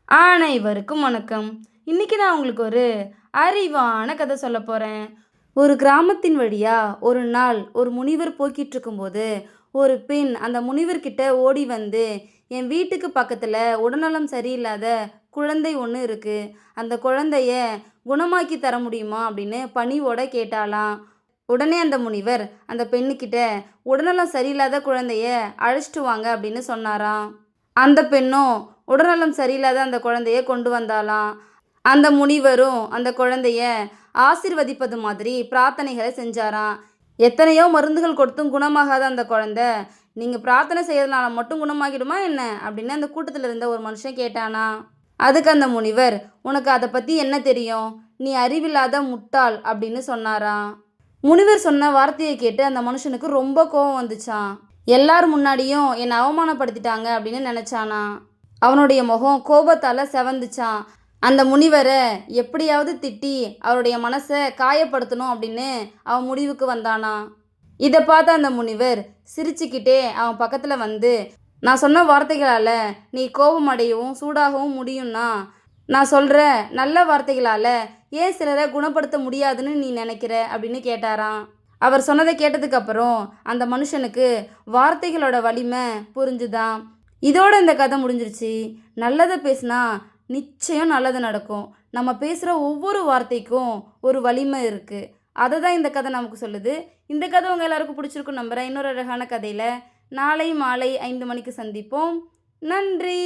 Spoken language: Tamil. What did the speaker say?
அனைவருக்கும் வணக்கம். இன்னைக்கு நான் உங்களுக்கு ஒரு அறிவான கதை சொல்ல போறேன். ஒரு கிராமத்தின் வழியா ஒரு நாள் ஒரு முனிவர் போய்க்கிட்டு இருக்கும்போது, ஒரு பெண் அந்த முனிவர்கிட்ட ஓடி வந்து, "என் வீட்டுக்கு பக்கத்துல உடல்நலம் சரியில்லாத குழந்தை ஒண்ணு இருக்கு. அந்த குழந்தைய குணமாக்கி தர முடியுமா?" அப்படின்னு பணிவோட கேட்டாளாம். உடனே அந்த முனிவர் அந்த பெண்ணுக்கிட்ட, "உடல்நலம் சரியில்லாத குழந்தைய அழைச்சிட்டு வாங்க" அப்படின்னு சொன்னாராம். அந்த பெண்ணும் உடல்நலம் சரியில்லாத அந்த குழந்தைய கொண்டு வந்தாளாம். அந்த முனிவரும் அந்த குழந்தைய ஆசீர்வதிப்பது மாதிரி பிரார்த்தனைகளை செஞ்சாராம். எத்தனையோ மருந்துகள் கொடுத்தும் குணமாகாத அந்த குழந்தை, "நீங்க பிரார்த்தனை செய்யறதுனால மட்டும் குணமாகிடுமா என்ன?" அப்படின்னு அந்த கூட்டத்தில் இருந்த ஒரு மனுஷன் கேட்டானா. அதுக்கு அந்த முனிவர், "உனக்கு அதை பற்றி என்ன தெரியும்? நீ அறிவில்லாத முட்டாள்" அப்படின்னு சொன்னாராம். முனிவர் சொன்ன வார்த்தையை கேட்டு அந்த மனுஷனுக்கு ரொம்ப கோபம் வந்துச்சாம். எல்லார் முன்னாடியும் என்னை அவமானப்படுத்திட்டாங்க அப்படின்னு நினச்சானா. அவனுடைய முகம் கோபத்தால் செவந்துச்சான். அந்த முனிவரை எப்படியாவது திட்டி அவருடைய மனசை காயப்படுத்தணும் அப்படின்னு அவன் முடிவுக்கு வந்தானா. இதை பார்த்த அந்த முனிவர் சிரிச்சுக்கிட்டே அவன் பக்கத்தில் வந்து, "நான் சொன்ன வார்த்தைகளால் நீ கோபம் அடையவும் சூடாகவும் முடியும்னா, நான் சொல்கிற நல்ல வார்த்தைகளால் ஏன் சிலரை குணப்படுத்த முடியாதுன்னு நீ நினைக்கிற?" அப்படின்னு கேட்டாராம். அவர் சொன்னதை கேட்டதுக்கப்புறம் அந்த மனுஷனுக்கு வார்த்தைகளோட வலிமை புரிஞ்சுதான். இதோட இந்த கதை முடிஞ்சிருச்சு. நல்லதை பேசினா நிச்சயம் நல்லது நடக்கும். நம்ம பேசுகிற ஒவ்வொரு வார்த்தைக்கும் ஒரு வலிமை இருக்குது. அதை தான் இந்த கதை நமக்கு சொல்லுது. இந்த கதை உங்கள் எல்லாருக்கும் பிடிச்சிருக்கும் நம்புகிறேன். இன்னொரு அழகான கதையில் நாளை மாலை 5 மணிக்கு சந்திப்போம். நன்றி.